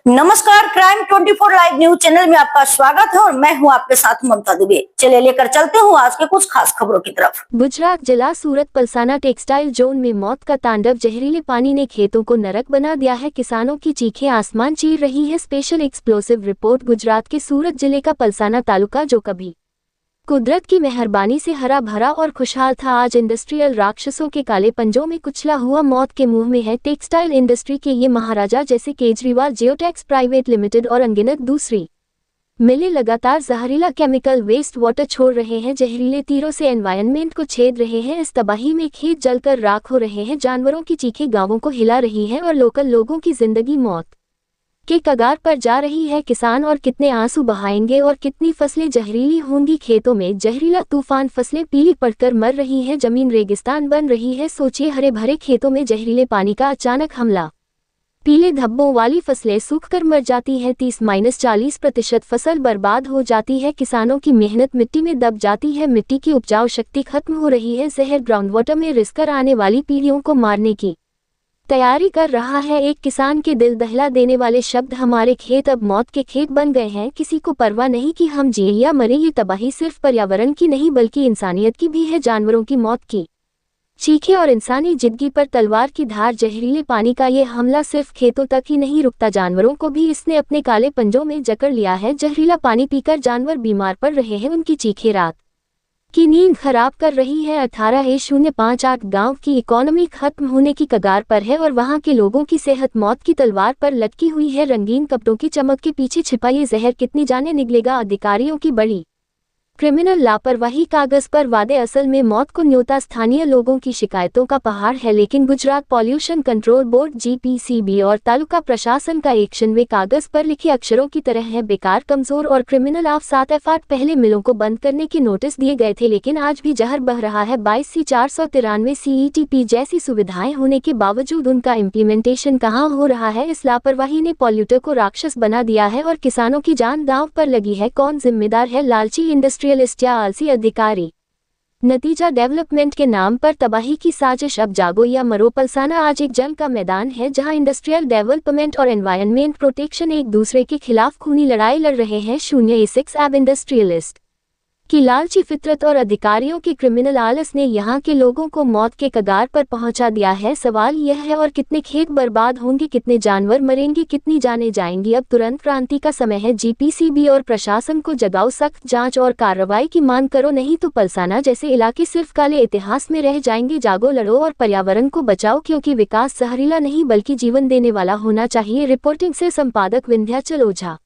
नमस्कार, crime 24 live news channel में आपका स्वागत है और मैं हूं आपके साथ ममता दुबे। चलिए लेकर चलते हूं आज के कुछ खास खबरों की तरफ। गुजरात जिला सूरत पलसाना टेक्सटाइल जोन में मौत का तांडव। जहरीले पानी ने खेतों को नरक बना दिया है। किसानों की चीखें आसमान चीर रही है। Special explosive report. गुजरात के सूरत जिले का पलसाना तालुका जो कभी कुदरत की मेहरबानी से हरा भरा और खुशहाल था, आज इंडस्ट्रियल राक्षसों के काले पंजों में कुचला हुआ मौत के मुंह में है। टेक्सटाइल इंडस्ट्री के ये महाराजा जैसे केजरीवाल जियोटेक्स प्राइवेट लिमिटेड और अनगिनत दूसरी मिले लगातार जहरीला केमिकल वेस्ट वाटर छोड़ रहे हैं। जहरीले तीरों से एनवायरनमेंट को छेद रहे हैं। इस तबाही में खेत जलकर राख हो रहे हैं। जानवरों की चीखें गांवों को हिला रही हैं और लोकल लोगों की जिंदगी मौत के कगार पर जा रही है। किसान और कितने आंसू बहाएंगे और कितनी फसलें जहरीली होंगी। खेतों में जहरीला तूफान, फसलें पीली पड़कर मर रही हैं। जमीन रेगिस्तान बन रही है। सोचिए, हरे भरे खेतों में जहरीले पानी का अचानक हमला। पीले धब्बों वाली फसलें सूखकर मर जाती हैं। 30-40% फसल बर्बाद हो जाती है। किसानों की मेहनत मिट्टी में दब जाती है। मिट्टी की उपजाऊ शक्ति खत्म हो रही है। जहर ग्राउंड वाटर में रिसकर आने वाली पीढ़ियों को मारने की तैयारी कर रहा है। एक किसान के दिल दहला देने वाले शब्द, हमारे खेत अब मौत के खेत बन गए हैं। किसी को परवाह नहीं कि हम जिए या मरे। ये तबाही सिर्फ पर्यावरण की नहीं बल्कि इंसानियत की भी है। जानवरों की मौत की चीखें और इंसानी जिंदगी पर तलवार की धार। जहरीले पानी का ये हमला सिर्फ खेतों तक ही नहीं रुकता, जानवरों को भी इसने अपने काले पंजों में जकड़ लिया है। जहरीला पानी पीकर जानवर बीमार पड़ रहे हैं। उनकी चीखें रात की नींद खराब कर रही है। 18,058 गांव की इकोनॉमी खत्म होने की कगार पर है और वहां के लोगों की सेहत मौत की तलवार पर लटकी हुई है। रंगीन कपड़ों की चमक के पीछे छिपा ये जहर कितनी जाने निकलेगा। अधिकारियों की बड़ी क्रिमिनल लापरवाही, कागज पर वादे, असल में मौत को न्योता। स्थानीय लोगों की शिकायतों का पहाड़ है, लेकिन Gujarat pollution control board GPCB और तालुका प्रशासन का एक्शन वे कागज पर लिखे अक्षरों की तरह है, बेकार, कमजोर और क्रिमिनल। 7 पहले मिलों को बंद करने के नोटिस दिए गए थे, लेकिन आज भी जहर बह रहा है। 22C 493 CETP जैसी सुविधाएं होने के बावजूद उनका इम्प्लीमेंटेशन कहाँ हो रहा है। इस लापरवाही ने पॉल्यूटर को राक्षस बना दिया है और किसानों की जान दांव पर लगी है। कौन जिम्मेदार है? लालची इंडस्ट्रियलिस्ट या आलसी अधिकारी? नतीजा, डेवलपमेंट के नाम पर तबाही की साजिश। अब जागो या मरो। पलसाना आज एक जंग का मैदान है जहां इंडस्ट्रियल डेवलपमेंट और एनवायरनमेंट प्रोटेक्शन एक दूसरे के खिलाफ खूनी लड़ाई लड़ रहे हैं। 0 अब इंडस्ट्रियलिस्ट की लालची फितरत और अधिकारियों के क्रिमिनल आलस ने यहाँ के लोगों को मौत के कगार पर पहुंचा दिया है। सवाल यह है, और कितने खेत बर्बाद होंगे, कितने जानवर मरेंगे, कितनी जानें जाएंगी। अब तुरंत क्रांति का समय है। GPCB और प्रशासन को जगाओ, सख्त जांच और कार्रवाई की मांग करो, नहीं तो पलसाना जैसे इलाके सिर्फ काले इतिहास में रह जाएंगे। जागो, लड़ो और पर्यावरण को बचाओ, क्योंकि विकास जहरीला नहीं बल्कि जीवन देने वाला होना चाहिए। रिपोर्टिंग से संपादक विंध्याचल ओझा।